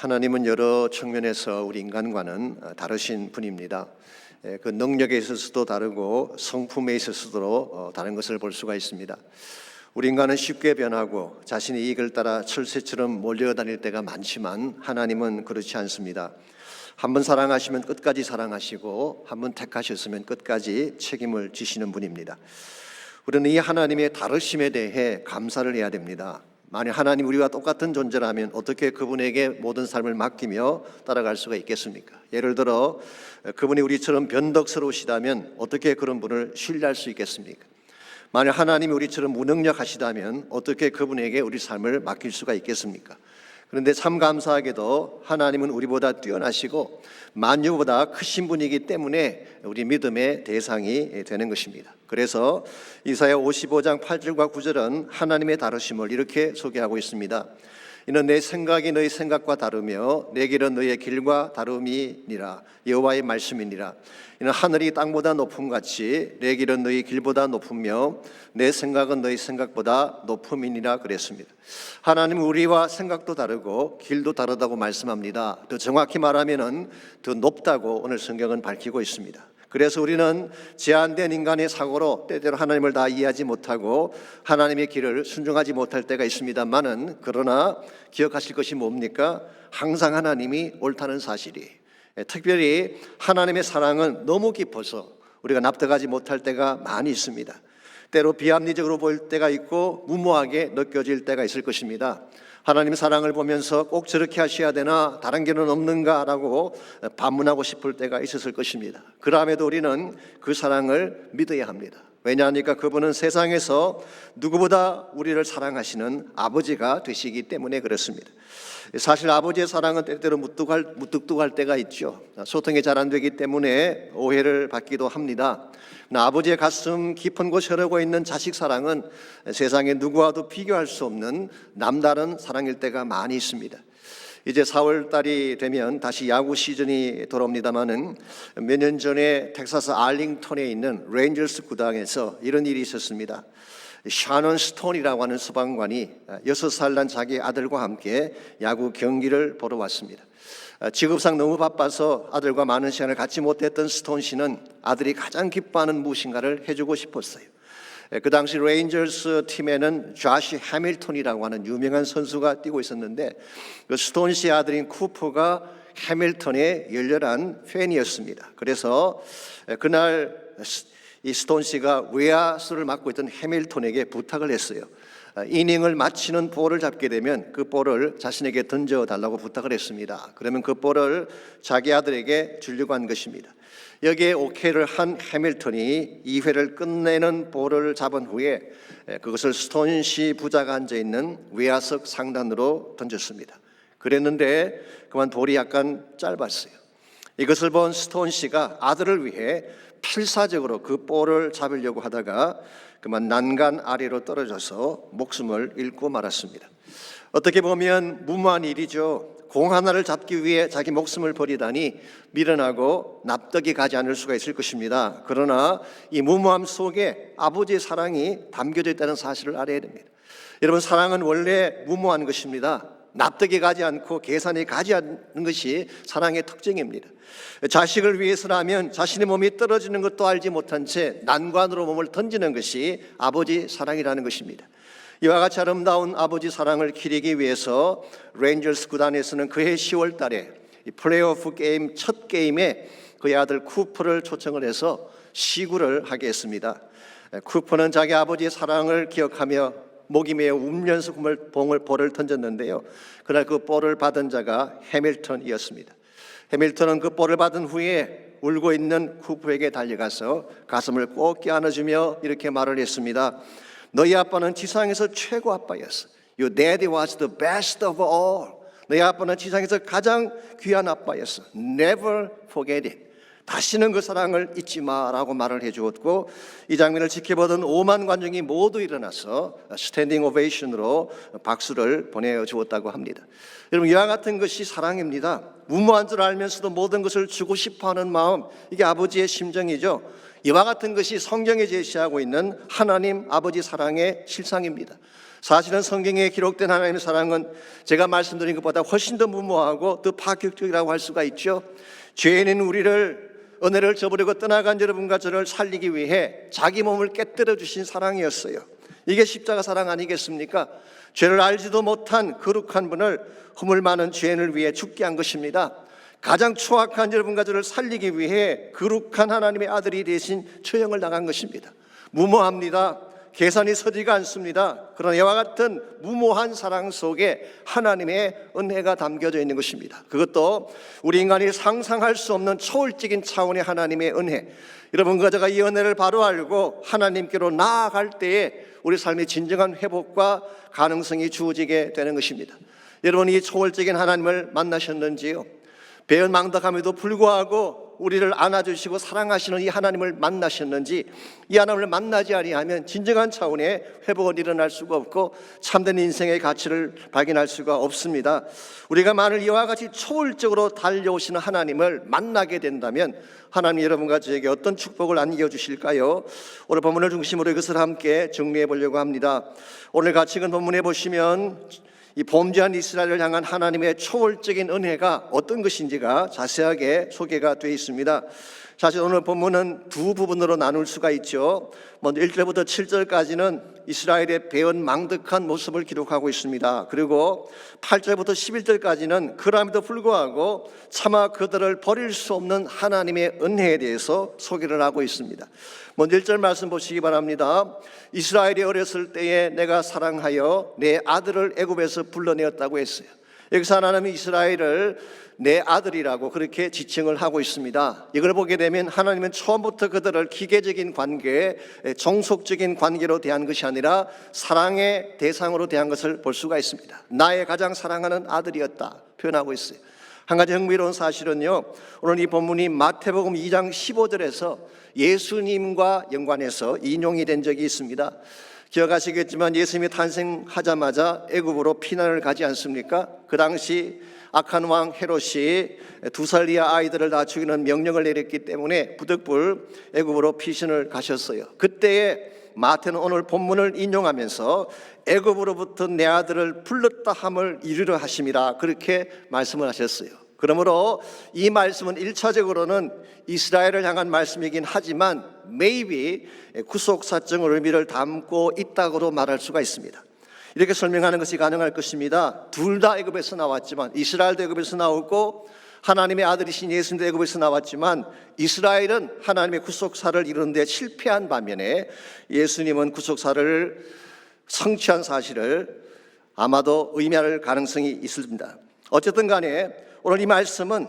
하나님은 여러 측면에서 우리 인간과는 다르신 분입니다. 그 능력에 있어서도 다르고 성품에 있어서도 다른 것을 볼 수가 있습니다. 우리 인간은 쉽게 변하고 자신의 이익을 따라 철새처럼 몰려다닐 때가 많지만 하나님은 그렇지 않습니다. 한번 사랑하시면 끝까지 사랑하시고 한번 택하셨으면 끝까지 책임을 지시는 분입니다. 우리는 이 하나님의 다르심에 대해 감사를 해야 됩니다. 만약 하나님 우리와 똑같은 존재라면 어떻게 그분에게 모든 삶을 맡기며 따라갈 수가 있겠습니까? 예를 들어 그분이 우리처럼 변덕스러우시다면 어떻게 그런 분을 신뢰할 수 있겠습니까? 만약 하나님이 우리처럼 무능력하시다면 어떻게 그분에게 우리 삶을 맡길 수가 있겠습니까? 그런데 참 감사하게도 하나님은 우리보다 뛰어나시고 만유보다 크신 분이기 때문에 우리 믿음의 대상이 되는 것입니다. 그래서 이사야 55장 8절과 9절은 하나님의 다르심을 이렇게 소개하고 있습니다. 이는 내 생각이 너희 생각과 다르며 내 길은 너희의 길과 다름이니라. 여호와의 말씀이니라. 이는 하늘이 땅보다 높음같이 내 길은 너희 길보다 높으며 내 생각은 너희 생각보다 높음이니라 그랬습니다. 하나님은 우리와 생각도 다르고 길도 다르다고 말씀합니다. 더 정확히 말하면은 더 높다고 오늘 성경은 밝히고 있습니다. 그래서 우리는 제한된 인간의 사고로 때때로 하나님을 다 이해하지 못하고 하나님의 길을 순종하지 못할 때가 있습니다만은, 그러나 기억하실 것이 뭡니까? 항상 하나님이 옳다는 사실이, 특별히 하나님의 사랑은 너무 깊어서 우리가 납득하지 못할 때가 많이 있습니다. 때로 비합리적으로 보일 때가 있고 무모하게 느껴질 때가 있을 것입니다. 하나님 사랑을 보면서 꼭 저렇게 하셔야 되나, 다른 길은 없는가라고 반문하고 싶을 때가 있었을 것입니다. 그럼에도 우리는 그 사랑을 믿어야 합니다. 왜냐하니까 그분은 세상에서 누구보다 우리를 사랑하시는 아버지가 되시기 때문에 그렇습니다. 사실 아버지의 사랑은 때때로 무뚝뚝할 때가 있죠. 소통이 잘 안 되기 때문에 오해를 받기도 합니다. 아버지의 가슴 깊은 곳에 흐르고 있는 자식 사랑은 세상에 누구와도 비교할 수 없는 남다른 사랑일 때가 많이 있습니다. 이제 4월 달이 되면 다시 야구 시즌이 돌아옵니다마는 몇 년 전에 텍사스 알링턴에 있는 레인저스 구단에서 이런 일이 있었습니다. 샤넌 스톤이라고 하는 소방관이 6살 난 자기 아들과 함께 야구 경기를 보러 왔습니다. 직업상 너무 바빠서 아들과 많은 시간을 갖지 못했던 스톤 씨는 아들이 가장 기뻐하는 무엇인가를 해주고 싶었어요. 그 당시 레인저스 팀에는 조시 해밀턴이라고 하는 유명한 선수가 뛰고 있었는데, 그 스톤 씨의 아들인 쿠퍼가 해밀턴의 열렬한 팬이었습니다. 그래서 그날 이 스톤 씨가 외야수를 맡고 있던 해밀턴에게 부탁을 했어요. 이닝을 마치는 볼을 잡게 되면 그 볼을 자신에게 던져달라고 부탁을 했습니다. 그러면 그 볼을 자기 아들에게 주려고 한 것입니다. 여기에 오케이를 한 해밀턴이 2회를 끝내는 볼을 잡은 후에 그것을 스톤 씨 부자가 앉아있는 외야석 상단으로 던졌습니다. 그랬는데 그만 볼이 약간 짧았어요. 이것을 본 스톤 씨가 아들을 위해 필사적으로 그 볼을 잡으려고 하다가 그만 난간 아래로 떨어져서 목숨을 잃고 말았습니다. 어떻게 보면 무모한 일이죠. 공 하나를 잡기 위해 자기 목숨을 버리다니 미련하고 납득이 가지 않을 수가 있을 것입니다. 그러나 이 무모함 속에 아버지의 사랑이 담겨져 있다는 사실을 알아야 됩니다. 여러분, 사랑은 원래 무모한 것입니다. 납득이 가지 않고 계산이 가지 않는 것이 사랑의 특징입니다. 자식을 위해서라면 자신의 몸이 떨어지는 것도 알지 못한 채 난관으로 몸을 던지는 것이 아버지 사랑이라는 것입니다. 이와 같이 아름다운 아버지 사랑을 기리기 위해서 레인저스 구단에서는 그해 10월 달에 플레이오프 게임 첫 게임에 그의 아들 쿠퍼를 초청을 해서 시구를 하게 했습니다. 쿠퍼는 자기 아버지의 사랑을 기억하며 목이 메어 울면서 볼을 던졌는데요, 그날 그 볼을 받은 자가 해밀턴이었습니다. 해밀턴은 그 볼을 받은 후에 울고 있는 쿠퍼에게 달려가서 가슴을 꼭 껴안아주며 이렇게 말을 했습니다. 너희 아빠는 지상에서 최고 아빠였어. Your daddy was the best of all. 너희 아빠는 지상에서 가장 귀한 아빠였어. Never forget it. 다시는 그 사랑을 잊지 마라고 말을 해주었고, 이 장면을 지켜보던 5만 관중이 모두 일어나서 스탠딩 오베이션으로 박수를 보내주었다고 합니다. 여러분, 이와 같은 것이 사랑입니다. 무모한 줄 알면서도 모든 것을 주고 싶어하는 마음, 이게 아버지의 심정이죠. 이와 같은 것이 성경에 제시하고 있는 하나님 아버지 사랑의 실상입니다. 사실은 성경에 기록된 하나님의 사랑은 제가 말씀드린 것보다 훨씬 더 무모하고 더 파격적이라고 할 수가 있죠. 죄인인 우리를, 은혜를 저버리고 떠나간 여러분과 저를 살리기 위해 자기 몸을 깨뜨려 주신 사랑이었어요. 이게 십자가 사랑 아니겠습니까? 죄를 알지도 못한 거룩한 분을 허물 많은 죄인을 위해 죽게 한 것입니다. 가장 추악한 여러분과 저를 살리기 위해 거룩한 하나님의 아들이 대신 처형을 당한 것입니다. 무모합니다. 계산이 서지가 않습니다. 그러나 이와 같은 무모한 사랑 속에 하나님의 은혜가 담겨져 있는 것입니다. 그것도 우리 인간이 상상할 수 없는 초월적인 차원의 하나님의 은혜. 여러분과 제가 이 은혜를 바로 알고 하나님께로 나아갈 때에 우리 삶의 진정한 회복과 가능성이 주어지게 되는 것입니다. 여러분, 이 초월적인 하나님을 만나셨는지요? 배은망덕함에도 불구하고 우리를 안아주시고 사랑하시는 이 하나님을 만나셨는지, 이 하나님을 만나지 아니하면 진정한 차원의 회복은 일어날 수가 없고 참된 인생의 가치를 발견할 수가 없습니다. 우리가 만일 이와 같이 초월적으로 달려오시는 하나님을 만나게 된다면 하나님 여러분과 저에게 어떤 축복을 안겨주실까요? 오늘 본문을 중심으로 이것을 함께 정리해 보려고 합니다. 오늘 같이 읽은 본문에 보시면 이 범죄한 이스라엘을 향한 하나님의 초월적인 은혜가 어떤 것인지가 자세하게 소개가 되어 있습니다. 사실 오늘 본문은 두 부분으로 나눌 수가 있죠. 먼저 1절부터 7절까지는 이스라엘의 배은망덕한 모습을 기록하고 있습니다. 그리고 8절부터 11절까지는 그럼에도 불구하고 차마 그들을 버릴 수 없는 하나님의 은혜에 대해서 소개를 하고 있습니다. 먼저 1절 말씀 보시기 바랍니다. 이스라엘이 어렸을 때에 내가 사랑하여 내 아들을 애굽에서 불러내었다고 했어요. 여기서 하나님이 이스라엘을 내 아들이라고 그렇게 지칭을 하고 있습니다. 이걸 보게 되면 하나님은 처음부터 그들을 기계적인 관계, 종속적인 관계로 대한 것이 아니라 사랑의 대상으로 대한 것을 볼 수가 있습니다. 나의 가장 사랑하는 아들이었다 표현하고 있어요. 한 가지 흥미로운 사실은요, 오늘 이 본문이 마태복음 2장 15절에서 예수님과 연관해서 인용이 된 적이 있습니다. 기억하시겠지만 예수님이 탄생하자마자 애굽으로 피난을 가지 않습니까? 그 당시 악한 왕 헤롯이 2살 이하 아이들을 다 죽이는 명령을 내렸기 때문에 부득불 애굽으로 피신을 가셨어요. 그때에 마태는 오늘 본문을 인용하면서 애굽으로부터 내 아들을 불렀다 함을 이루려 하심이라 그렇게 말씀을 하셨어요. 그러므로 이 말씀은 1차적으로는 이스라엘을 향한 말씀이긴 하지만 maybe 구속사적인 의미를 담고 있다고도 말할 수가 있습니다. 이렇게 설명하는 것이 가능할 것입니다. 둘 다 애굽에서 나왔지만, 이스라엘도 애굽에서 나오고 하나님의 아들이신 예수님도 애굽에서 나왔지만 이스라엘은 하나님의 구속사를 이루는 데 실패한 반면에 예수님은 구속사를 성취한 사실을 아마도 의미할 가능성이 있습니다. 어쨌든 간에 오늘 이 말씀은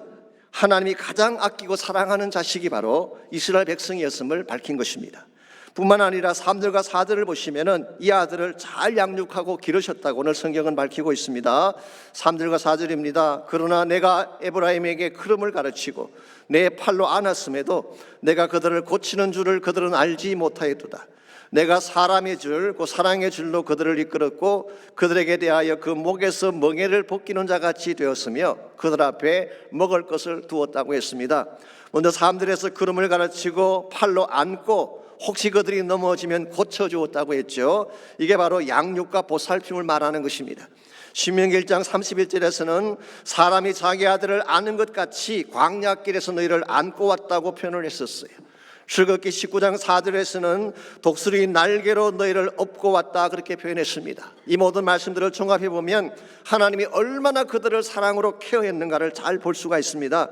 하나님이 가장 아끼고 사랑하는 자식이 바로 이스라엘 백성이었음을 밝힌 것입니다. 뿐만 아니라 3절과 4절을 보시면은 이 아들을 잘 양육하고 기르셨다고 오늘 성경은 밝히고 있습니다. 3절과 4절입니다. 그러나 내가 에브라임에게 걸음을 가르치고 내 팔로 안았음에도 내가 그들을 고치는 줄을 그들은 알지 못하였도다. 내가 사람의 줄, 그 사랑의 줄로 그들을 이끌었고 그들에게 대하여 그 목에서 멍에를 벗기는 자같이 되었으며 그들 앞에 먹을 것을 두었다고 했습니다. 먼저 3절에서 걸음을 가르치고 팔로 안고 혹시 그들이 넘어지면 고쳐주었다고 했죠. 이게 바로 양육과 보살핌을 말하는 것입니다. 신명기 1장 31절에서는 사람이 자기 아들을 아는 것 같이 광야길에서 너희를 안고 왔다고 표현을 했었어요. 출애굽기 19장 4절에서는 독수리 날개로 너희를 업고 왔다 그렇게 표현했습니다. 이 모든 말씀들을 종합해 보면 하나님이 얼마나 그들을 사랑으로 케어했는가를 잘 볼 수가 있습니다.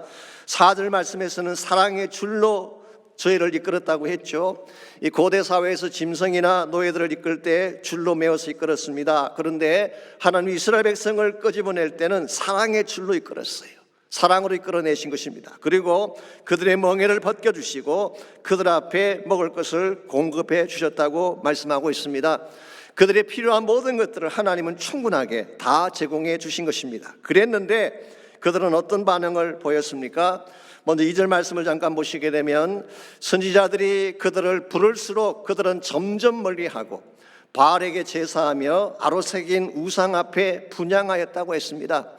4절 말씀에서는 사랑의 줄로 저희를 이끌었다고 했죠. 이 고대 사회에서 짐승이나 노예들을 이끌 때 줄로 메어서 이끌었습니다. 그런데 하나님 이스라엘 백성을 끄집어낼 때는 사랑의 줄로 이끌었어요. 사랑으로 이끌어내신 것입니다. 그리고 그들의 멍에를 벗겨주시고 그들 앞에 먹을 것을 공급해 주셨다고 말씀하고 있습니다. 그들의 필요한 모든 것들을 하나님은 충분하게 다 제공해 주신 것입니다. 그랬는데 그들은 어떤 반응을 보였습니까? 먼저 2절 말씀을 잠깐 보시게 되면 선지자들이 그들을 부를수록 그들은 점점 멀리하고 바알에게 제사하며 아로새긴 우상 앞에 분향하였다고 했습니다.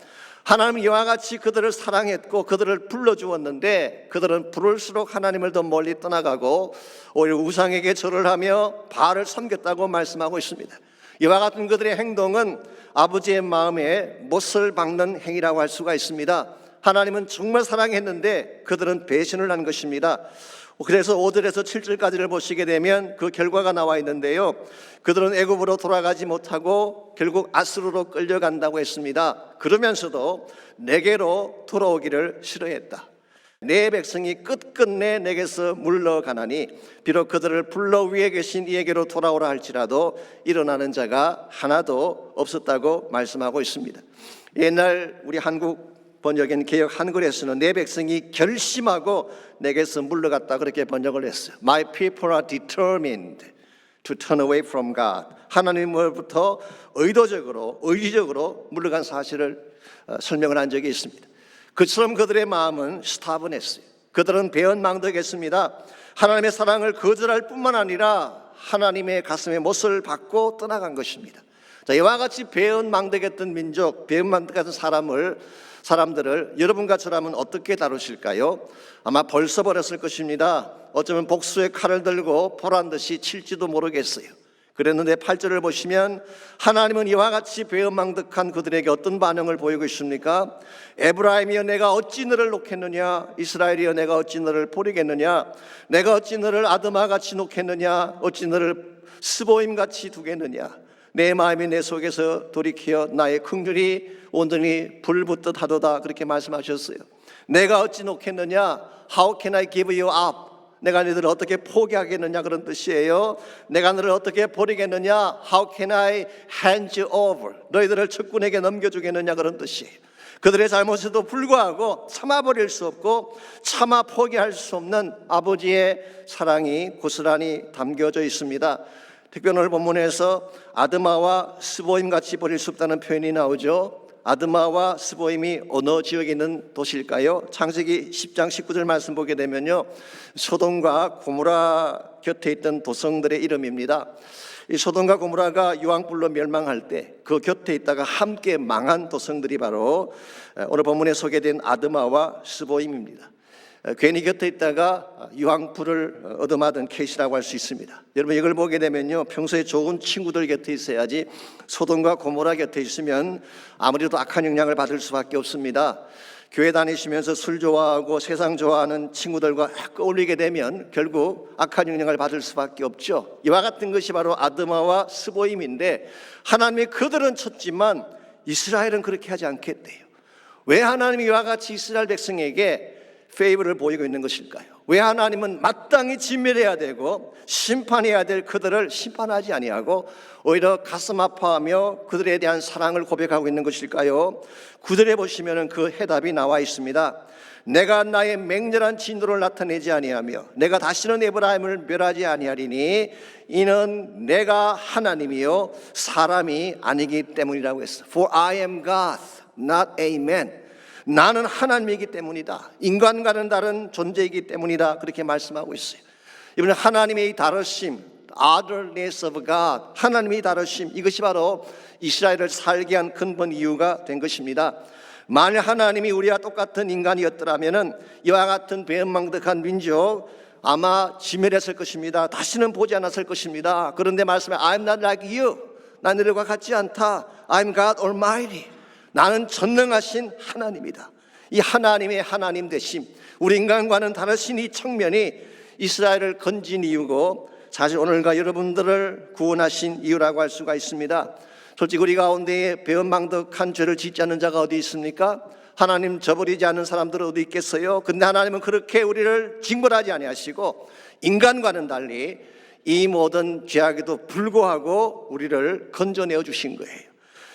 하나님은 이와 같이 그들을 사랑했고 그들을 불러주었는데 그들은 부를수록 하나님을 더 멀리 떠나가고 오히려 우상에게 절을 하며 바알을 섬겼다고 말씀하고 있습니다. 이와 같은 그들의 행동은 아버지의 마음에 못을 박는 행위라고 할 수가 있습니다. 하나님은 정말 사랑했는데 그들은 배신을 한 것입니다. 그래서 5절에서 7절까지를 보시게 되면 그 결과가 나와 있는데요, 그들은 애굽으로 돌아가지 못하고 결국 아스루로 끌려간다고 했습니다. 그러면서도 내게로 돌아오기를 싫어했다. 내 백성이 끝끝내 내게서 물러가나니 비록 그들을 불러 위에 계신 이에게로 돌아오라 할지라도 일어나는 자가 하나도 없었다고 말씀하고 있습니다. 옛날 우리 한국 번역인 개역 한글에서는 내 백성이 결심하고 내게서 물러갔다 그렇게 번역을 했어요. My people are determined to turn away from God. 하나님으로부터 의지적으로 물러간 사실을 설명을 한 적이 있습니다. 그처럼 그들의 마음은 스타분했어요. 그들은 배은망덕했습니다. 하나님의 사랑을 거절할 뿐만 아니라 하나님의 가슴에 못을 박고 떠나간 것입니다. 자, 이와 같이 배은망덕했던 민족, 배은망덕했던 사람들을 여러분과 저라면 어떻게 다루실까요? 아마 벌써 버렸을 것입니다. 어쩌면 복수의 칼을 들고 보란 듯이 칠지도 모르겠어요. 그랬는데 8절을 보시면 하나님은 이와 같이 배은망덕한 그들에게 어떤 반응을 보이고 있습니까? 에브라임이여 내가 어찌 너를 놓겠느냐, 이스라엘이여 내가 어찌 너를 버리겠느냐, 내가 어찌 너를 아드마같이 놓겠느냐, 어찌 너를 스보임같이 두겠느냐. 내 마음이 내 속에서 돌이켜 나의 긍휼이 온전히 불붙듯 하도다 그렇게 말씀하셨어요. 내가 어찌 놓겠느냐, How can I give you up? 내가 너희들을 어떻게 포기하겠느냐 그런 뜻이에요. 내가 너를 어떻게 버리겠느냐, How can I hand you over? 너희들을 적군에게 넘겨주겠느냐 그런 뜻이에요. 그들의 잘못에도 불구하고 참아버릴 수 없고 참아 포기할 수 없는 아버지의 사랑이 고스란히 담겨져 있습니다. 특별히 오늘 본문에서 아드마와 스보임 같이 버릴 수 없다는 표현이 나오죠. 아드마와 스보임이 어느 지역에 있는 도시일까요? 창세기 10장 19절 말씀 보게 되면요, 소돔과 고모라 곁에 있던 도성들의 이름입니다. 이 소돔과 고모라가 유황불로 멸망할 때 그 곁에 있다가 함께 망한 도성들이 바로 오늘 본문에 소개된 아드마와 스보임입니다. 괜히 곁에 있다가 유황불을 얻어맞은 케이스라고 할 수 있습니다. 여러분 이걸 보게 되면요, 평소에 좋은 친구들 곁에 있어야지 소돔과 고모라 곁에 있으면 아무래도 악한 영향을 받을 수밖에 없습니다. 교회 다니시면서 술 좋아하고 세상 좋아하는 친구들과 어울리게 되면 결국 악한 영향을 받을 수밖에 없죠. 이와 같은 것이 바로 아드마와 스보임인데 하나님이 그들은 쳤지만 이스라엘은 그렇게 하지 않겠대요. 왜 하나님이 이와 같이 이스라엘 백성에게 페이버를 보이고 있는 것일까요? 왜 하나님은 마땅히 진멸해야 되고 심판해야 될 그들을 심판하지 아니하고 오히려 가슴 아파하며 그들에 대한 사랑을 고백하고 있는 것일까요? 9절에 보시면 그 해답이 나와 있습니다. 내가 나의 맹렬한 진노를 나타내지 아니하며 내가 다시는 에브라임을 멸하지 아니하리니 이는 내가 하나님이요 사람이 아니기 때문이라고 했어. For I am God, not a man. 나는 하나님이기 때문이다. 인간과는 다른 존재이기 때문이다. 그렇게 말씀하고 있어요. 이번에 하나님의 이 다르심, otherness of God, 하나님의 다르심, 이것이 바로 이스라엘을 살게 한 근본 이유가 된 것입니다. 만약 하나님이 우리와 똑같은 인간이었더라면 이와 같은 배은망덕한 민족 아마 지멸했을 것입니다. 다시는 보지 않았을 것입니다. 그런데 말씀에 I'm not like you, 난 너희들과 같지 않다. I'm God Almighty, 나는 전능하신 하나님이다. 이 하나님의 하나님 되심, 우리 인간과는 다르신 이 측면이 이스라엘을 건진 이유고 사실 오늘과 여러분들을 구원하신 이유라고 할 수가 있습니다. 솔직히 우리 가운데에 배은망덕한 죄를 짓지 않는 자가 어디 있습니까? 하나님 저버리지 않는 사람들은 어디 있겠어요? 근데 하나님은 그렇게 우리를 징벌하지 아니하시고 인간과는 달리 이 모든 죄악에도 불구하고 우리를 건져내어 주신 거예요.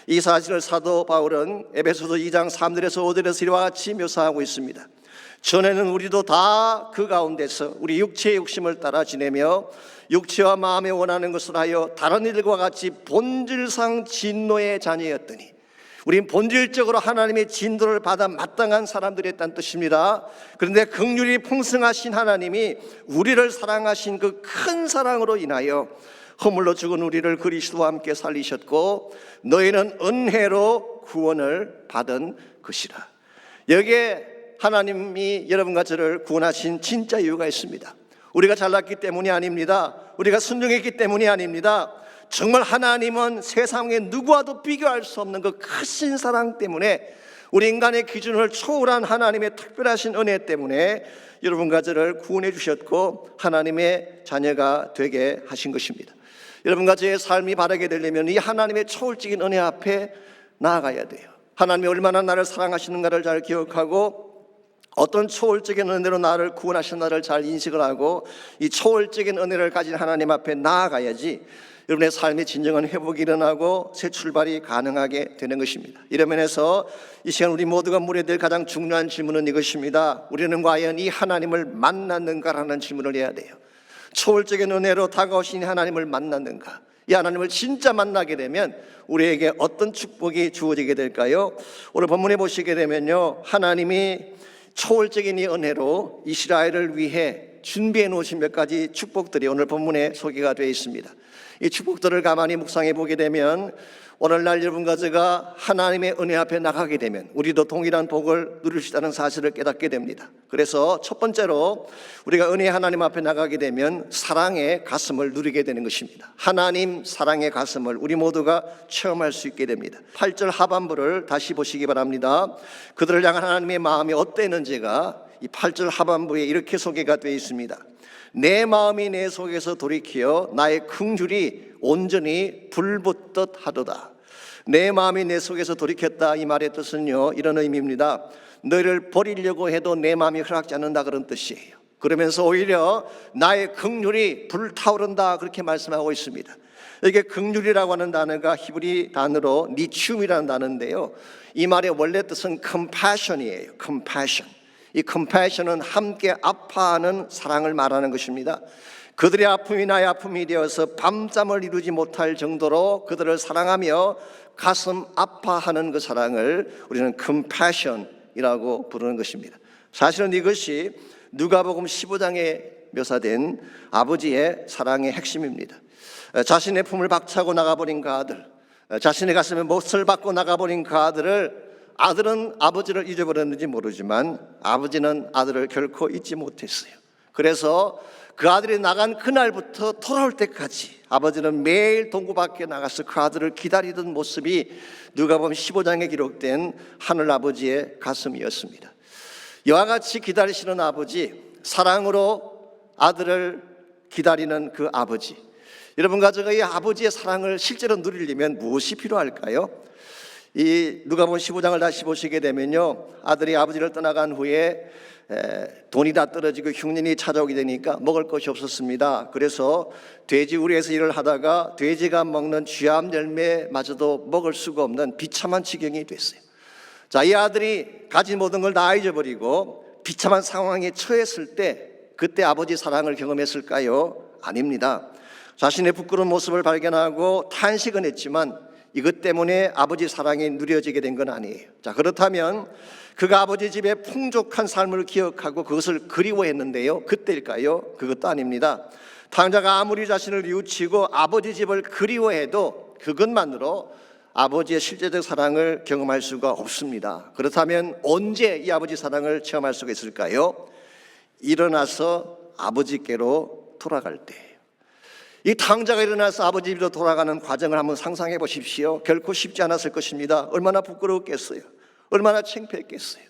이 사실을 사도 바울은 에베소서 2장 3절에서 5절에서 이와 같이 묘사하고 있습니다. 전에는 우리도 다 그 가운데서 우리 육체의 욕심을 따라 지내며 육체와 마음에 원하는 것을 하여 다른 이들과 같이 본질상 진노의 자녀였더니, 우린 본질적으로 하나님의 진노를 받아 마땅한 사람들이었다는 뜻입니다. 그런데 긍휼이 풍성하신 하나님이 우리를 사랑하신 그 큰 사랑으로 인하여 허물로 죽은 우리를 그리스도와 함께 살리셨고 너희는 은혜로 구원을 받은 것이라. 여기에 하나님이 여러분과 저를 구원하신 진짜 이유가 있습니다. 우리가 잘났기 때문이 아닙니다. 우리가 순종했기 때문이 아닙니다. 정말 하나님은 세상에 누구와도 비교할 수 없는 그 크신 사랑 때문에, 우리 인간의 기준을 초월한 하나님의 특별하신 은혜 때문에 여러분과 저를 구원해 주셨고 하나님의 자녀가 되게 하신 것입니다. 여러분과 저의 삶이 바르게 되려면 이 하나님의 초월적인 은혜 앞에 나아가야 돼요. 하나님이 얼마나 나를 사랑하시는가를 잘 기억하고, 어떤 초월적인 은혜로 나를 구원하셨나를 잘 인식을 하고, 이 초월적인 은혜를 가진 하나님 앞에 나아가야지 여러분의 삶의 진정한 회복이 일어나고 새 출발이 가능하게 되는 것입니다. 이런 면에서 이 시간 우리 모두가 물어야 될 가장 중요한 질문은 이것입니다. 우리는 과연 이 하나님을 만났는가라는 질문을 해야 돼요. 초월적인 은혜로 다가오신 하나님을 만났는가? 이 하나님을 진짜 만나게 되면 우리에게 어떤 축복이 주어지게 될까요? 오늘 본문에 보시게 되면요, 하나님이 초월적인 이 은혜로 이스라엘을 위해 준비해 놓으신 몇 가지 축복들이 오늘 본문에 소개가 되어 있습니다. 이 축복들을 가만히 묵상해 보게 되면 오늘날 여러분과 제가 하나님의 은혜 앞에 나가게 되면 우리도 동일한 복을 누릴 수 있다는 사실을 깨닫게 됩니다. 그래서 첫 번째로 우리가 은혜의 하나님 앞에 나가게 되면 사랑의 가슴을 누리게 되는 것입니다. 하나님 사랑의 가슴을 우리 모두가 체험할 수 있게 됩니다. 8절 하반부를 다시 보시기 바랍니다. 그들을 향한 하나님의 마음이 어땠는지가 이 8절 하반부에 이렇게 소개가 되어 있습니다. 내 마음이 내 속에서 돌이키어 나의 긍휼이 온전히 불붙듯 하도다. 내 마음이 내 속에서 돌이켰다, 이 말의 뜻은요, 이런 의미입니다. 너희를 버리려고 해도 내 마음이 허락지 않는다, 그런 뜻이에요. 그러면서 오히려 나의 긍휼이 불타오른다, 그렇게 말씀하고 있습니다. 이게 긍휼이라고 하는 단어가 히브리 단어로 니춤이라는 단어인데요, 이 말의 원래 뜻은 compassion이에요. compassion. 이 compassion은 함께 아파하는 사랑을 말하는 것입니다. 그들의 아픔이 나의 아픔이 되어서 밤잠을 이루지 못할 정도로 그들을 사랑하며 가슴 아파하는 그 사랑을 우리는 compassion이라고 부르는 것입니다. 사실은 이것이 누가복음 15장에 묘사된 아버지의 사랑의 핵심입니다. 자신의 품을 박차고 나가버린 그 아들, 자신의 가슴에 몫을 받고 나가버린 그 아들은 아버지를 잊어버렸는지 모르지만 아버지는 아들을 결코 잊지 못했어요. 그래서 그 아들이 나간 그날부터 돌아올 때까지 아버지는 매일 동구 밖에 나가서 그 아들을 기다리던 모습이 누가복음 15장에 기록된 하늘아버지의 가슴이었습니다. 이와 같이 기다리시는 아버지, 사랑으로 아들을 기다리는 그 아버지, 여러분과 제가 이 아버지의 사랑을 실제로 누리려면 무엇이 필요할까요? 이 누가복음 15장을 다시 보시게 되면요, 아들이 아버지를 떠나간 후에 돈이 다 떨어지고 흉년이 찾아오게 되니까 먹을 것이 없었습니다. 그래서 돼지 우리에서 일을 하다가 돼지가 먹는 쥐암 열매마저도 먹을 수가 없는 비참한 지경이 됐어요. 자, 이 아들이 가진 모든 걸 다 잊어버리고 비참한 상황에 처했을 때 그때 아버지 사랑을 경험했을까요? 아닙니다. 자신의 부끄러운 모습을 발견하고 탄식은 했지만 이것 때문에 아버지 사랑이 누려지게 된 건 아니에요. 자, 그렇다면 그가 아버지 집에 풍족한 삶을 기억하고 그것을 그리워했는데요, 그때일까요? 그것도 아닙니다. 탕자가 아무리 자신을 뉘우치고 아버지 집을 그리워해도 그것만으로 아버지의 실제적 사랑을 경험할 수가 없습니다. 그렇다면 언제 이 아버지 사랑을 체험할 수가 있을까요? 일어나서 아버지께로 돌아갈 때예요. 이 탕자가 일어나서 아버지 집으로 돌아가는 과정을 한번 상상해 보십시오. 결코 쉽지 않았을 것입니다. 얼마나 부끄러웠겠어요. 얼마나 창피했겠어요.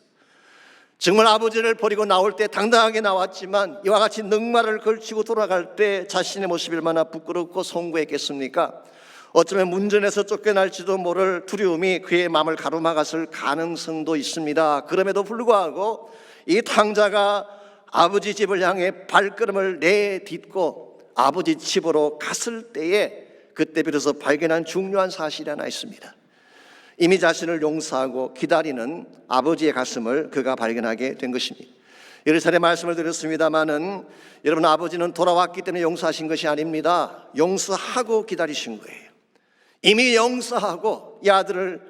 정말 아버지를 버리고 나올 때 당당하게 나왔지만 이와 같이 넉마를 걸치고 돌아갈 때 자신의 모습이 얼마나 부끄럽고 송구했겠습니까? 어쩌면 문전에서 쫓겨날지도 모를 두려움이 그의 마음을 가로막았을 가능성도 있습니다. 그럼에도 불구하고 이 탕자가 아버지 집을 향해 발걸음을 내딛고 아버지 집으로 갔을 때에 그때 비로소 발견한 중요한 사실이 하나 있습니다. 이미 자신을 용서하고 기다리는 아버지의 가슴을 그가 발견하게 된 것입니다. 여러 차례 말씀을 드렸습니다마는 여러분, 아버지는 돌아왔기 때문에 용서하신 것이 아닙니다. 용서하고 기다리신 거예요. 이미 용서하고 이 아들을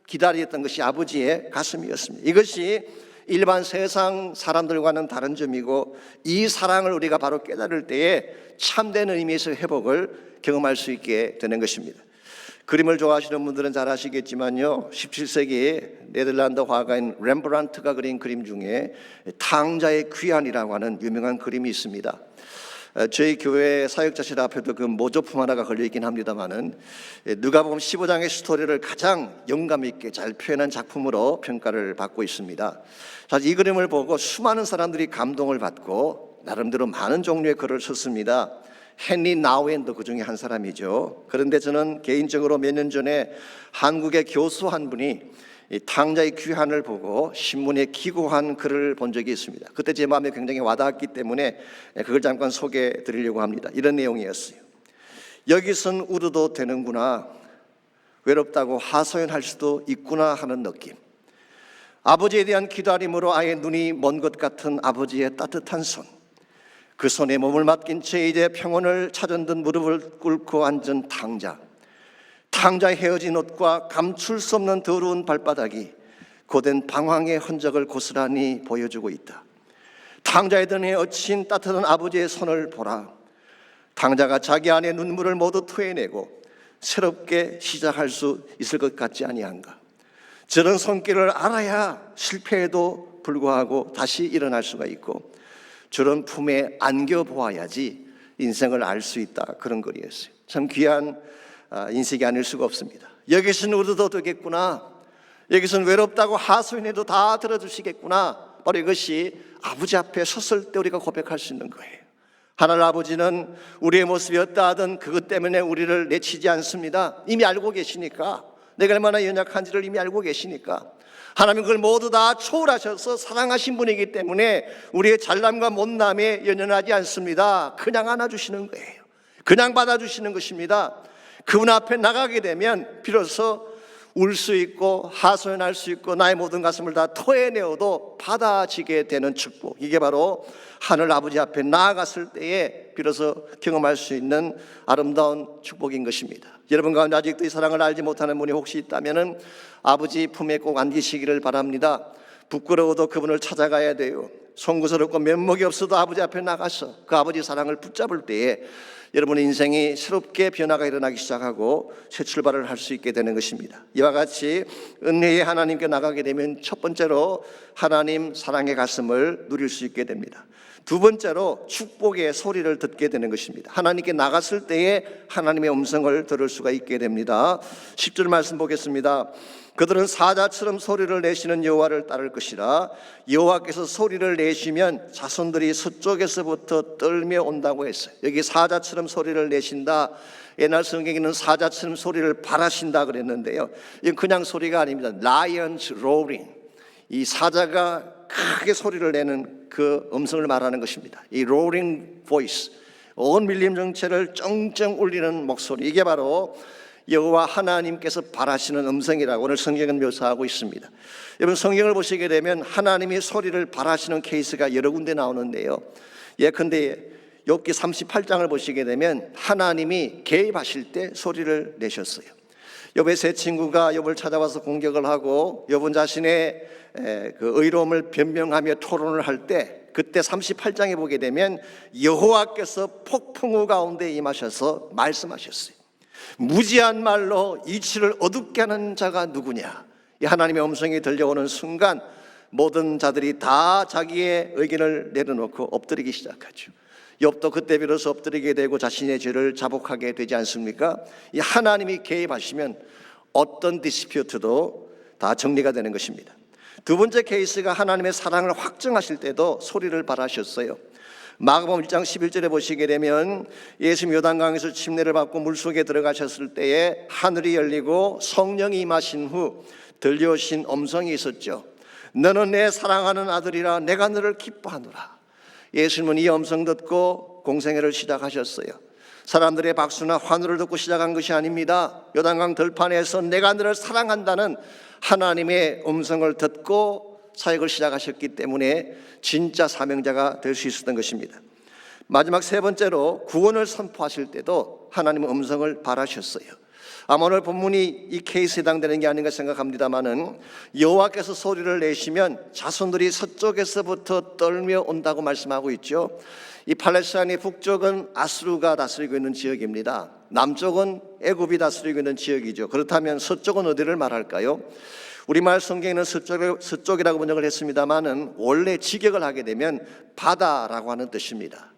기다렸던 것이 아버지의 가슴이었습니다. 이것이 일반 세상 사람들과는 다른 점이고, 이 사랑을 우리가 바로 깨달을 때에 참된 의미에서 회복을 경험할 수 있게 되는 것입니다. 그림을 좋아하시는 분들은 잘 아시겠지만요, 17세기 네덜란드 화가인 렘브란트가 그린 그림 중에 탕자의 귀환이라고 하는 유명한 그림이 있습니다. 저희 교회 사역자실 앞에도 그 모조품 하나가 걸려있긴 합니다만은 누가복음 15장의 스토리를 가장 영감 있게 잘 표현한 작품으로 평가를 받고 있습니다. 사실 이 그림을 보고 수많은 사람들이 감동을 받고 나름대로 많은 종류의 글을 썼습니다. 헨리 나우엔도 그 중에 한 사람이죠. 그런데 저는 개인적으로 몇 년 전에 한국의 교수 한 분이 이 탕자의 귀환을 보고 신문에 기고한 글을 본 적이 있습니다. 그때 제 마음에 굉장히 와닿았기 때문에 그걸 잠깐 소개해 드리려고 합니다. 이런 내용이었어요. 여기선 울어도 되는구나, 외롭다고 하소연할 수도 있구나 하는 느낌. 아버지에 대한 기다림으로 아예 눈이 먼 것 같은 아버지의 따뜻한 손, 그 손에 몸을 맡긴 채 이제 평온을 찾은 듯 무릎을 꿇고 앉은 탕자. 탕자의 헤어진 옷과 감출 수 없는 더러운 발바닥이 고된 방황의 흔적을 고스란히 보여주고 있다. 탕자의 등에 얹힌 따뜻한 아버지의 손을 보라. 탕자가 자기 안에 눈물을 모두 토해내고 새롭게 시작할 수 있을 것 같지 아니한가. 저런 손길을 알아야 실패에도 불구하고 다시 일어날 수가 있고, 저런 품에 안겨보아야지 인생을 알 수 있다. 그런 글이었어요. 참 귀한 인식이 아닐 수가 없습니다. 여기서는 울어도 되겠구나, 여기서는 외롭다고 하소연해도 다 들어주시겠구나. 바로 이것이 아버지 앞에 섰을 때 우리가 고백할 수 있는 거예요. 하나님 아버지는 우리의 모습이 어떠하든 그것 때문에 우리를 내치지 않습니다. 이미 알고 계시니까, 내가 얼마나 연약한지를 이미 알고 계시니까 하나님 그걸 모두 다 초월하셔서 사랑하신 분이기 때문에 우리의 잘남과 못남에 연연하지 않습니다. 그냥 안아주시는 거예요. 그냥 받아주시는 것입니다. 그분 앞에 나가게 되면 비로소 울 수 있고 하소연할 수 있고 나의 모든 가슴을 다 토해내어도 받아지게 되는 축복, 이게 바로 하늘 아버지 앞에 나아갔을 때에 비로소 경험할 수 있는 아름다운 축복인 것입니다. 여러분 가운데 아직도 이 사랑을 알지 못하는 분이 혹시 있다면 아버지 품에 꼭 안기시기를 바랍니다. 부끄러워도 그분을 찾아가야 돼요. 송구스럽고 면목이 없어도 아버지 앞에 나가서 그 아버지 사랑을 붙잡을 때에 여러분의 인생이 새롭게 변화가 일어나기 시작하고 새 출발을 할 수 있게 되는 것입니다. 이와 같이 은혜의 하나님께 나가게 되면 첫 번째로 하나님 사랑의 가슴을 누릴 수 있게 됩니다. 두 번째로 축복의 소리를 듣게 되는 것입니다. 하나님께 나갔을 때에 하나님의 음성을 들을 수가 있게 됩니다. 10절 말씀 보겠습니다. 그들은 사자처럼 소리를 내시는 여호와를 따를 것이라. 여호와께서 소리를 내시면 자손들이 서쪽에서부터 떨며 온다고 했어요. 여기 사자처럼 소리를 내신다, 옛날 성경에는 사자처럼 소리를 발하신다 그랬는데요, 이건 그냥 소리가 아닙니다. Lions roaring, 이 사자가 크게 소리를 내는 그 음성을 말하는 것입니다. 이 roaring voice, 온 밀림 전체를 쩡쩡 울리는 목소리, 이게 바로 여호와 하나님께서 바라시는 음성이라고 오늘 성경은 묘사하고 있습니다. 여러분 성경을 보시게 되면 하나님이 소리를 바라시는 케이스가 여러 군데 나오는데요, 예컨대 욥기 38장을 보시게 되면 하나님이 개입하실 때 소리를 내셨어요. 욥의 세 친구가 욥을 찾아와서 공격을 하고 욥은 자신의 그 의로움을 변명하며 토론을 할 때, 그때 38장에 보게 되면 여호와께서 폭풍우 가운데 임하셔서 말씀하셨어요. 무지한 말로 이치를 어둡게 하는 자가 누구냐. 이 하나님의 음성이 들려오는 순간 모든 자들이 다 자기의 의견을 내려놓고 엎드리기 시작하죠. 욥도 그때 비로소 엎드리게 되고 자신의 죄를 자복하게 되지 않습니까? 이 하나님이 개입하시면 어떤 디스퓨트도 다 정리가 되는 것입니다. 두 번째 케이스가 하나님의 사랑을 확증하실 때도 소리를 발하셨어요. 마가복음 1장 11절에 보시게 되면 예수님 요단강에서 침례를 받고 물속에 들어가셨을 때에 하늘이 열리고 성령이 임하신 후 들려오신 음성이 있었죠. 너는 내 사랑하는 아들이라 내가 너를 기뻐하노라. 예수님은 이 음성 듣고 공생애를 시작하셨어요. 사람들의 박수나 환호를 듣고 시작한 것이 아닙니다. 요단강 들판에서 내가 너를 사랑한다는 하나님의 음성을 듣고 사역을 시작하셨기 때문에 진짜 사명자가 될 수 있었던 것입니다. 마지막 세 번째로 구원을 선포하실 때도 하나님의 음성을 발하셨어요. 아마 오늘 본문이 이 케이스에 해당되는 게 아닌가 생각합니다마는 여호와께서 소리를 내시면 자손들이 서쪽에서부터 떨며 온다고 말씀하고 있죠. 이 팔레스타인의 북쪽은 아수르가 다스리고 있는 지역입니다. 남쪽은 애굽이 다스리고 있는 지역이죠. 그렇다면 서쪽은 어디를 말할까요? 우리말 성경에는 서쪽이라고 번역을 했습니다마는 원래 직역을 하게 되면 바다라고 하는 뜻입니다.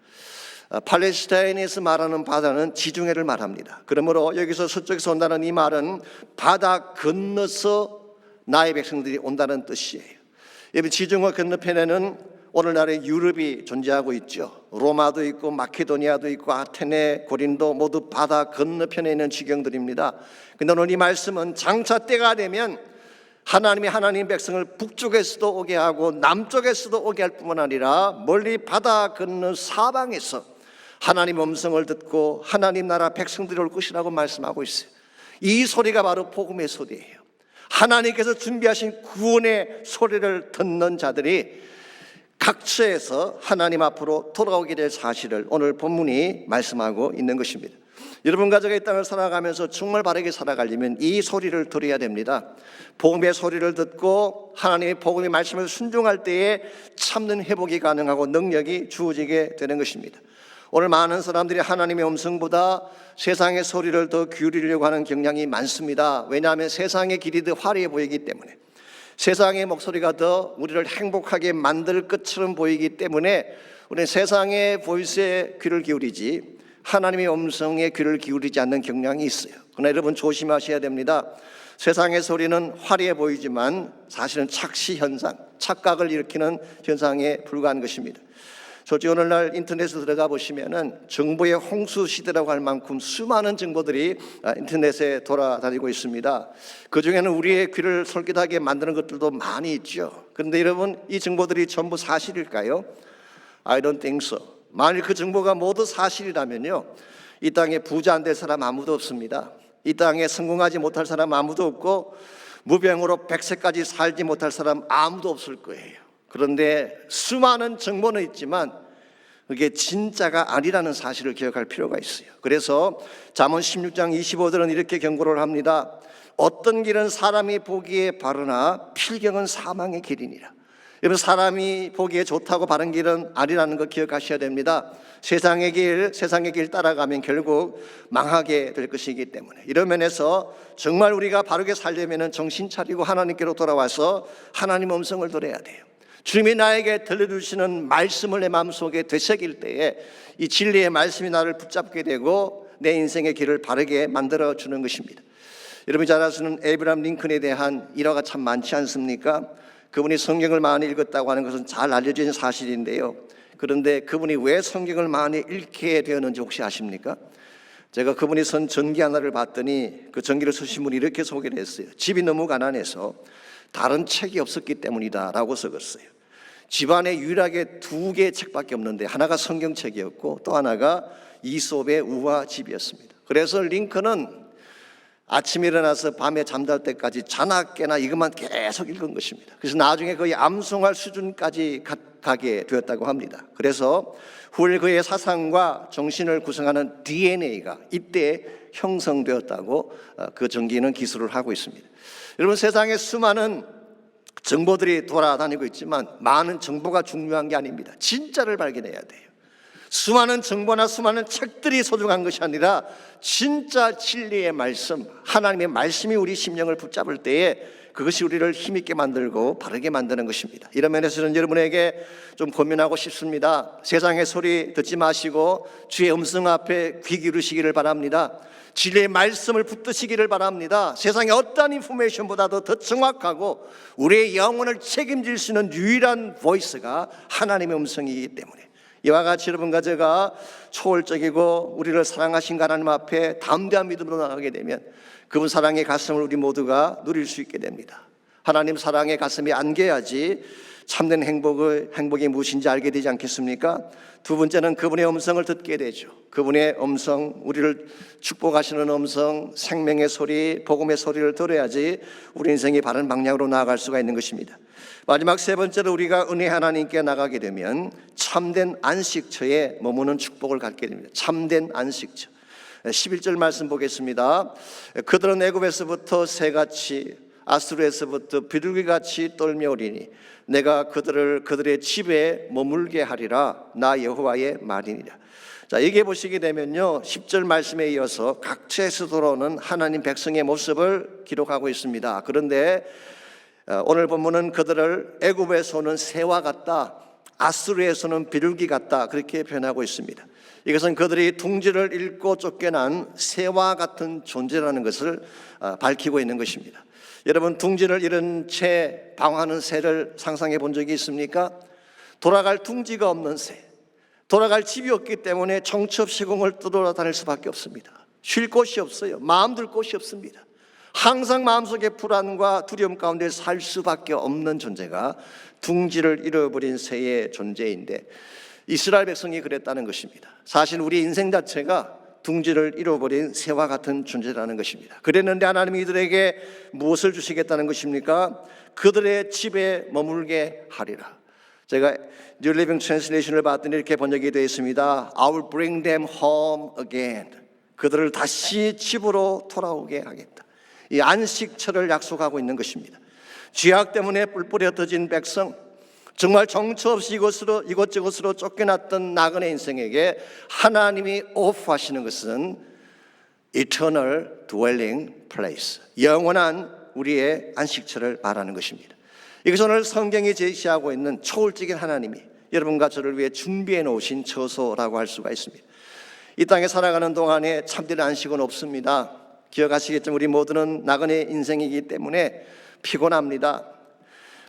팔레스타인에서 말하는 바다는 지중해를 말합니다. 그러므로 여기서 서쪽에서 온다는 이 말은 바다 건너서 나의 백성들이 온다는 뜻이에요. 여러분, 지중해 건너편에는 오늘날의 유럽이 존재하고 있죠. 로마도 있고 마케도니아도 있고 아테네, 고린도 모두 바다 건너편에 있는 지경들입니다. 그런데 오늘 이 말씀은 장차 때가 되면 하나님이 하나님 백성을 북쪽에서도 오게 하고 남쪽에서도 오게 할 뿐만 아니라 멀리 바다 건너 사방에서 하나님 음성을 듣고 하나님 나라 백성들이 올 것이라고 말씀하고 있어요. 이 소리가 바로 복음의 소리예요. 하나님께서 준비하신 구원의 소리를 듣는 자들이 각처에서 하나님 앞으로 돌아오게 될 사실을 오늘 본문이 말씀하고 있는 것입니다. 여러분 가족의 이 땅을 살아가면서 정말 바르게 살아가려면 이 소리를 들어야 됩니다. 복음의 소리를 듣고 하나님의 복음의 말씀을 순종할 때에 참는 회복이 가능하고 능력이 주어지게 되는 것입니다. 오늘 많은 사람들이 하나님의 음성보다 세상의 소리를 더 기울이려고 하는 경향이 많습니다. 왜냐하면 세상의 길이 더 화려해 보이기 때문에, 세상의 목소리가 더 우리를 행복하게 만들 것처럼 보이기 때문에 우리는 세상의 보이스에 귀를 기울이지 하나님의 음성에 귀를 기울이지 않는 경향이 있어요. 그러나 여러분 조심하셔야 됩니다. 세상의 소리는 화려해 보이지만 사실은 착시 현상, 착각을 일으키는 현상에 불과한 것입니다. 솔직히 오늘날 인터넷에 들어가 보시면은 정보의 홍수 시대라고 할 만큼 수많은 정보들이 인터넷에 돌아다니고 있습니다. 그 중에는 우리의 귀를 솔깃하게 만드는 것들도 많이 있죠. 그런데 여러분, 이 정보들이 전부 사실일까요? I don't think so. 만일 그 정보가 모두 사실이라면요, 이 땅에 부자 안 될 사람 아무도 없습니다. 이 땅에 성공하지 못할 사람 아무도 없고 무병으로 100세까지 살지 못할 사람 아무도 없을 거예요. 그런데 수많은 정보는 있지만 그게 진짜가 아니라는 사실을 기억할 필요가 있어요. 그래서 잠언 16장 25절은 이렇게 경고를 합니다. 어떤 길은 사람이 보기에 바르나 필경은 사망의 길이니라. 여러분, 사람이 보기에 좋다고 바른 길은 아니라는 거 기억하셔야 됩니다. 세상의 길 따라가면 결국 망하게 될 것이기 때문에, 이런 면에서 정말 우리가 바르게 살려면 정신 차리고 하나님께로 돌아와서 하나님 음성을 들어야 돼요. 주님이 나에게 들려주시는 말씀을 내 마음속에 되새길 때에 이 진리의 말씀이 나를 붙잡게 되고 내 인생의 길을 바르게 만들어주는 것입니다. 여러분이 잘 아시는 에이브라함 링컨에 대한 일화가 참 많지 않습니까? 그분이 성경을 많이 읽었다고 하는 것은 잘 알려진 사실인데요. 그런데 그분이 왜 성경을 많이 읽게 되었는지 혹시 아십니까? 제가 그분이 쓴 전기 하나를 봤더니 그 전기를 쓰신 분이 이렇게 소개를 했어요. 집이 너무 가난해서 다른 책이 없었기 때문이다 라고 적었어요. 집안에 유일하게 2개의 책밖에 없는데 하나가 성경책이었고 또 하나가 이솝의 우화 집이었습니다. 그래서 링컨은 아침에 일어나서 밤에 잠잘 때까지 자나 깨나 이것만 계속 읽은 것입니다. 그래서 나중에 거의 암송할 수준까지 가게 되었다고 합니다. 그래서 후에 그의 사상과 정신을 구성하는 DNA가 이때 형성되었다고 그 전기는 기술을 하고 있습니다. 여러분, 세상에 수많은 정보들이 돌아다니고 있지만 많은 정보가 중요한 게 아닙니다. 진짜를 발견해야 돼요. 수많은 정보나 수많은 책들이 소중한 것이 아니라 진짜 진리의 말씀, 하나님의 말씀이 우리 심령을 붙잡을 때에 그것이 우리를 힘있게 만들고 바르게 만드는 것입니다. 이런 면에서는 여러분에게 좀 고민하고 싶습니다. 세상의 소리 듣지 마시고 주의 음성 앞에 귀 기울이시기를 바랍니다. 진리의 말씀을 붙드시기를 바랍니다. 세상의 어떠한 인포메이션보다도 더 정확하고 우리의 영혼을 책임질 수 있는 유일한 보이스가 하나님의 음성이기 때문에 이와 같이 여러분과 제가 초월적이고 우리를 사랑하신 하나님 앞에 담대한 믿음으로 나가게 되면 그분 사랑의 가슴을 우리 모두가 누릴 수 있게 됩니다. 하나님 사랑의 가슴이 안겨야지 참된 행복이 무엇인지 알게 되지 않겠습니까? 두 번째는 그분의 음성을 듣게 되죠. 그분의 음성, 우리를 축복하시는 음성, 생명의 소리, 복음의 소리를 들어야지 우리 인생이 바른 방향으로 나아갈 수가 있는 것입니다. 마지막 세 번째로 우리가 은혜 하나님께 나가게 되면 참된 안식처에 머무는 축복을 갖게 됩니다. 참된 안식처. 11절 말씀 보겠습니다. 그들은 애굽에서부터 새같이 아수르에서부터 비둘기같이 떨며오리니 내가 그들의 집에 머물게 하리라. 나 여호와의 말이니라. 자, 여기에 보시게 되면요, 10절 말씀에 이어서 각처에서 들어오는 하나님 백성의 모습을 기록하고 있습니다. 그런데 오늘 본문은 그들을 애굽에서는 새와 같다, 아수르에서는 비둘기 같다, 그렇게 표현하고 있습니다. 이것은 그들이 둥지를 잃고 쫓겨난 새와 같은 존재라는 것을 밝히고 있는 것입니다. 여러분, 둥지를 잃은 채 방황하는 새를 상상해 본 적이 있습니까? 돌아갈 둥지가 없는 새, 돌아갈 집이 없기 때문에 정처 없이 시공을 떠돌아다닐 수밖에 없습니다. 쉴 곳이 없어요. 마음 둘 곳이 없습니다. 항상 마음속에 불안과 두려움 가운데 살 수밖에 없는 존재가 둥지를 잃어버린 새의 존재인데, 이스라엘 백성이 그랬다는 것입니다. 사실 우리 인생 자체가 둥지를 잃어버린 새와 같은 존재라는 것입니다. 그랬는데 하나님이 이들에게 무엇을 주시겠다는 것입니까? 그들의 집에 머물게 하리라. 제가 New Living Translation을 봤더니 이렇게 번역이 되어 있습니다. I will bring them home again. 그들을 다시 집으로 돌아오게 하겠다. 이 안식처를 약속하고 있는 것입니다. 죄악 때문에 뿔뿔이 흩어진 백성, 정말 정처 없이 이곳저곳으로 쫓겨났던 나그네 인생에게 하나님이 오프하시는 것은 Eternal Dwelling Place, 영원한 우리의 안식처를 말하는 것입니다. 이것은 오늘 성경이 제시하고 있는 초월적인 하나님이 여러분과 저를 위해 준비해 놓으신 처소라고 할 수가 있습니다. 이 땅에 살아가는 동안에 참된 안식은 없습니다. 기억하시겠지만 우리 모두는 나그네 인생이기 때문에 피곤합니다.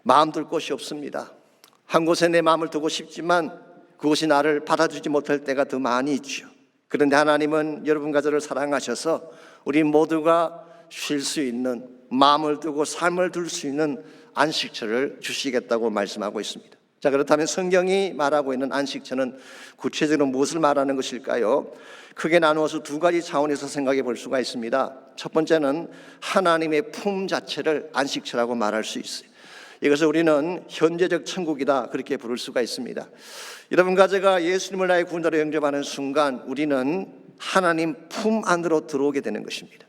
마음 둘 곳이 없습니다. 한 곳에 내 마음을 두고 싶지만 그곳이 나를 받아주지 못할 때가 더 많이 있죠. 그런데 하나님은 여러분과 저를 사랑하셔서 우리 모두가 쉴 수 있는, 마음을 두고 삶을 둘 수 있는 안식처를 주시겠다고 말씀하고 있습니다. 자, 그렇다면 성경이 말하고 있는 안식처는 구체적으로 무엇을 말하는 것일까요? 크게 나누어서 두 가지 차원에서 생각해 볼 수가 있습니다. 첫 번째는 하나님의 품 자체를 안식처라고 말할 수 있어요. 이것을 우리는 현재적 천국이다, 그렇게 부를 수가 있습니다. 여러분과 제가 예수님을 나의 구원자로 영접하는 순간 우리는 하나님 품 안으로 들어오게 되는 것입니다.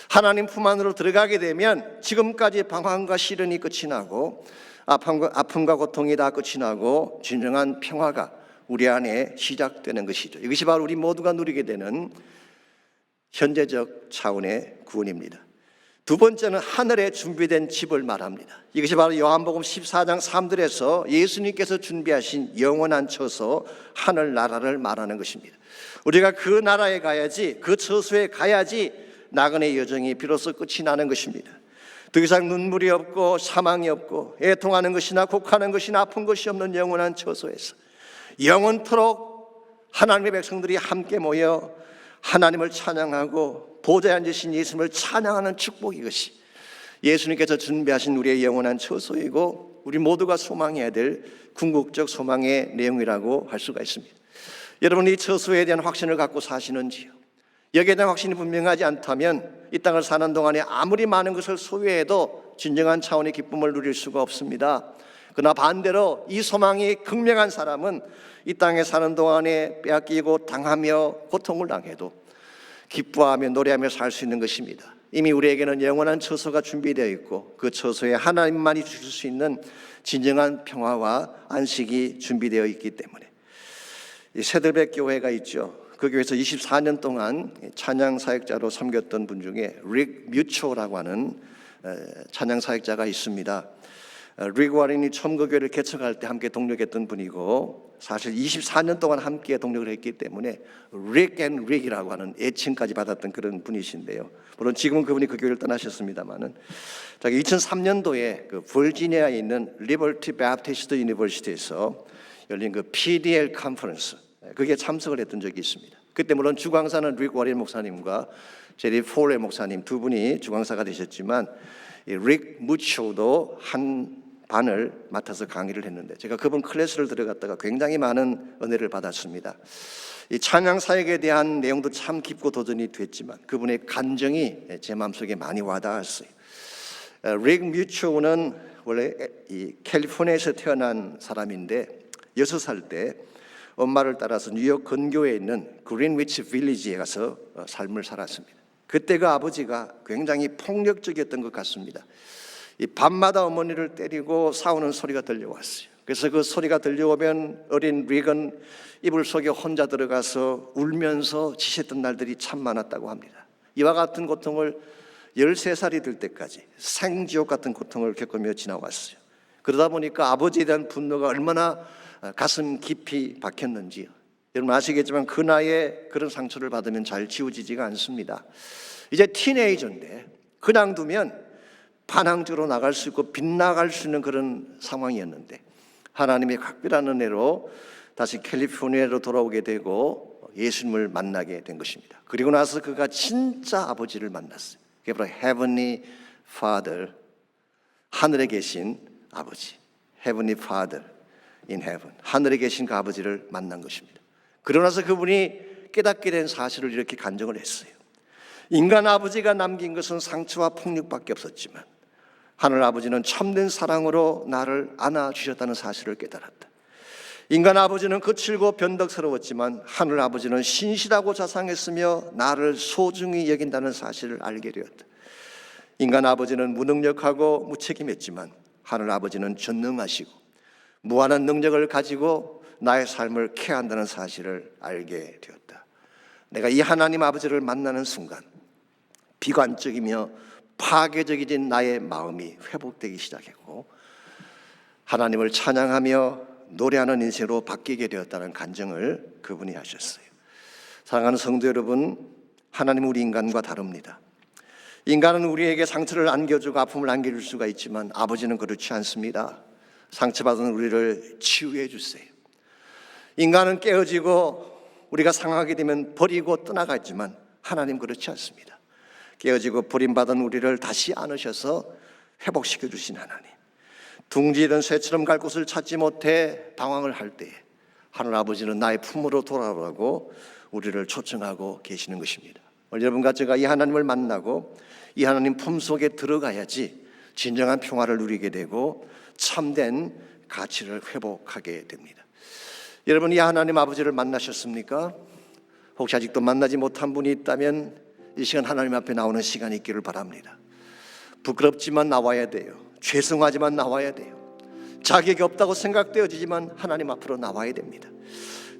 하나님 품 안으로 들어가게 되면 지금까지 방황과 시련이 끝이 나고 아픔과 고통이 다 끝이 나고 진정한 평화가 우리 안에 시작되는 것이죠. 이것이 바로 우리 모두가 누리게 되는 현재적 차원의 구원입니다. 두 번째는 하늘에 준비된 집을 말합니다. 이것이 바로 요한복음 14장 3절에서 예수님께서 준비하신 영원한 처소, 하늘나라를 말하는 것입니다. 우리가 그 나라에 가야지, 그 처소에 가야지 나그네 여정이 비로소 끝이 나는 것입니다. 더 이상 눈물이 없고 사망이 없고 애통하는 것이나 곡하는 것이나 아픈 것이 없는 영원한 처소에서 영원토록 하나님의 백성들이 함께 모여 하나님을 찬양하고 보좌에 앉으신 예수님을 찬양하는 축복, 이것이 예수님께서 준비하신 우리의 영원한 처소이고 우리 모두가 소망해야 될 궁극적 소망의 내용이라고 할 수가 있습니다. 여러분, 이 처소에 대한 확신을 갖고 사시는지요? 여기에 대한 확신이 분명하지 않다면 이 땅을 사는 동안에 아무리 많은 것을 소유해도 진정한 차원의 기쁨을 누릴 수가 없습니다. 그러나 반대로 이 소망이 극명한 사람은 이 땅에 사는 동안에 빼앗기고 당하며 고통을 당해도 기뻐하며 노래하며 살 수 있는 것입니다. 이미 우리에게는 영원한 처소가 준비되어 있고 그 처소에 하나님만이 주실 수 있는 진정한 평화와 안식이 준비되어 있기 때문에 이 새들백 교회가 있죠. 그 교회에서 24년 동안 찬양 사역자로 섬겼던 분 중에 릭 뮤초라고 하는 찬양 사역자가 있습니다. 릭 워렌이 처음 그 교회를 개척할 때 함께 동력했던 분이고 사실 24년 동안 함께 동력을 했기 때문에 릭 앤 릭이라고 하는 애칭까지 받았던 그런 분이신데요. 물론 지금은 그분이 그 교회를 떠나셨습니다만은 2003년도에 그 버지니아에 있는 리버티 배프티스트 유니버시티에서 열린 그 PDL 컨퍼런스, 거기에 참석을 했던 적이 있습니다. 그때 물론 주광사는 릭 워렌 목사님과 제리 폴레 목사님 두 분이 주광사가 되셨지만 릭 무초도 한 반을 맡아서 강의를 했는데 제가 그분 클래스를 들어갔다가 굉장히 많은 은혜를 받았습니다. 이 찬양 사역에 대한 내용도 참 깊고 도전이 됐지만 그분의 감정이 제 마음속에 많이 와닿았어요. 릭 뮤초는 원래 이 캘리포니아에서 태어난 사람인데 6살 때 엄마를 따라서 뉴욕 근교에 있는 그린위치 빌리지에 가서 삶을 살았습니다. 그때 그 아버지가 굉장히 폭력적이었던 것 같습니다. 이 밤마다 어머니를 때리고 싸우는 소리가 들려왔어요. 그래서 그 소리가 들려오면 어린 릭은 이불 속에 혼자 들어가서 울면서 지쳤던 날들이 참 많았다고 합니다. 이와 같은 고통을 13살이 될 때까지 생지옥 같은 고통을 겪으며 지나왔어요. 그러다 보니까 아버지에 대한 분노가 얼마나 가슴 깊이 박혔는지요. 여러분 아시겠지만 그 나이에 그런 상처를 받으면 잘 지워지지가 않습니다. 이제 티네이저인데 그냥 두면 반항적으로 나갈 수 있고 빗나갈 수 있는 그런 상황이었는데 하나님의 각별한 은혜로 다시 캘리포니아로 돌아오게 되고 예수님을 만나게 된 것입니다. 그리고 나서 그가 진짜 아버지를 만났어요. 그게 바로 Heavenly Father, 하늘에 계신 아버지, Heavenly Father in Heaven, 하늘에 계신 그 아버지를 만난 것입니다. 그러고 나서 그분이 깨닫게 된 사실을 이렇게 간증을 했어요. 인간 아버지가 남긴 것은 상처와 폭력밖에 없었지만 하늘 아버지는 참된 사랑으로 나를 안아주셨다는 사실을 깨달았다. 인간 아버지는 거칠고 변덕스러웠지만 하늘 아버지는 신실하고 자상했으며 나를 소중히 여긴다는 사실을 알게 되었다. 인간 아버지는 무능력하고 무책임했지만 하늘 아버지는 전능하시고 무한한 능력을 가지고 나의 삶을 케어한다는 사실을 알게 되었다. 내가 이 하나님 아버지를 만나는 순간 비관적이며 파괴적인 나의 마음이 회복되기 시작했고 하나님을 찬양하며 노래하는 인생으로 바뀌게 되었다는 간증을 그분이 하셨어요. 사랑하는 성도 여러분, 하나님은 우리 인간과 다릅니다. 인간은 우리에게 상처를 안겨주고 아픔을 안겨줄 수가 있지만 아버지는 그렇지 않습니다. 상처받은 우리를 치유해 주세요. 인간은 깨어지고 우리가 상하게 되면 버리고 떠나가지만 하나님 그렇지 않습니다. 깨어지고 버림받은 우리를 다시 안으셔서 회복시켜 주신 하나님, 둥지던 새처럼 갈 곳을 찾지 못해 방황을 할 때에 하늘 아버지는 나의 품으로 돌아오라고 우리를 초청하고 계시는 것입니다. 오늘 여러분과 제가 이 하나님을 만나고 이 하나님 품 속에 들어가야지 진정한 평화를 누리게 되고 참된 가치를 회복하게 됩니다. 여러분 이 하나님 아버지를 만나셨습니까? 혹시 아직도 만나지 못한 분이 있다면 이 시간 하나님 앞에 나오는 시간이 있기를 바랍니다. 부끄럽지만 나와야 돼요. 죄송하지만 나와야 돼요. 자격이 없다고 생각되어지지만 하나님 앞으로 나와야 됩니다.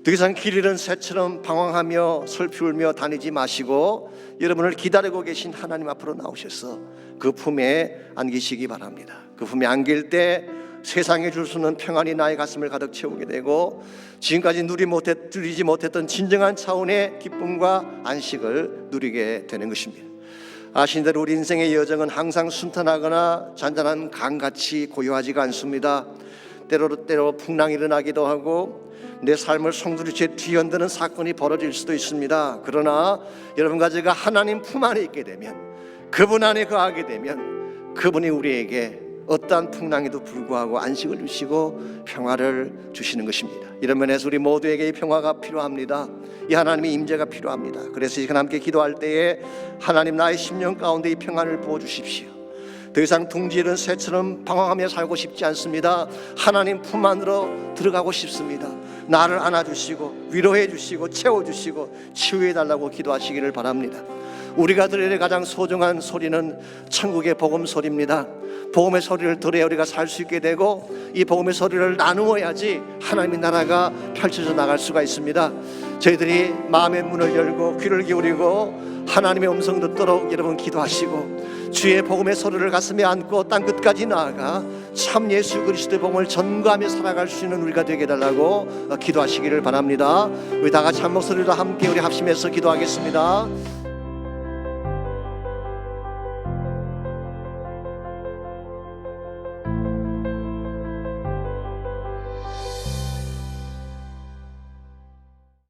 더 이상 길 잃은 새처럼 방황하며 슬피 울며 다니지 마시고 여러분을 기다리고 계신 하나님 앞으로 나오셔서 그 품에 안기시기 바랍니다. 그 품에 안길 때 세상에 줄 수 있는 평안이 나의 가슴을 가득 채우게 되고 지금까지 누리지 못했던 진정한 차원의 기쁨과 안식을 누리게 되는 것입니다. 아신 대로 우리 인생의 여정은 항상 순탄하거나 잔잔한 강같이 고요하지가 않습니다. 때로 풍랑이 일어나기도 하고 내 삶을 송두리째 뒤흔드는 사건이 벌어질 수도 있습니다. 그러나 여러분과 제가 하나님 품 안에 있게 되면, 그분 안에 거하게 되면 그분이 우리에게 어떠한 풍랑에도 불구하고 안식을 주시고 평화를 주시는 것입니다. 이런 면에서 우리 모두에게 이 평화가 필요합니다. 이 하나님의 임재가 필요합니다. 그래서 이 시간 함께 기도할 때에 하나님 나의 심령 가운데 이 평안을 부어주십시오. 더 이상 둥지른 새처럼 방황하며 살고 싶지 않습니다. 하나님 품 안으로 들어가고 싶습니다. 나를 안아주시고 위로해 주시고 채워주시고 치유해 달라고 기도하시기를 바랍니다. 우리가 들어야 될 가장 소중한 소리는 천국의 복음 소리입니다. 복음의 소리를 들어야 우리가 살 수 있게 되고 이 복음의 소리를 나누어야지 하나님의 나라가 펼쳐져 나갈 수가 있습니다. 저희들이 마음의 문을 열고 귀를 기울이고 하나님의 음성 듣도록 여러분 기도하시고 주의 복음의 소리를 가슴에 안고 땅 끝까지 나아가 참 예수 그리스도의 복음을 전거하며 살아갈 수 있는 우리가 되게 해달라고 기도하시기를 바랍니다. 우리 다 같이 한 목소리로 함께 우리 합심해서 기도하겠습니다.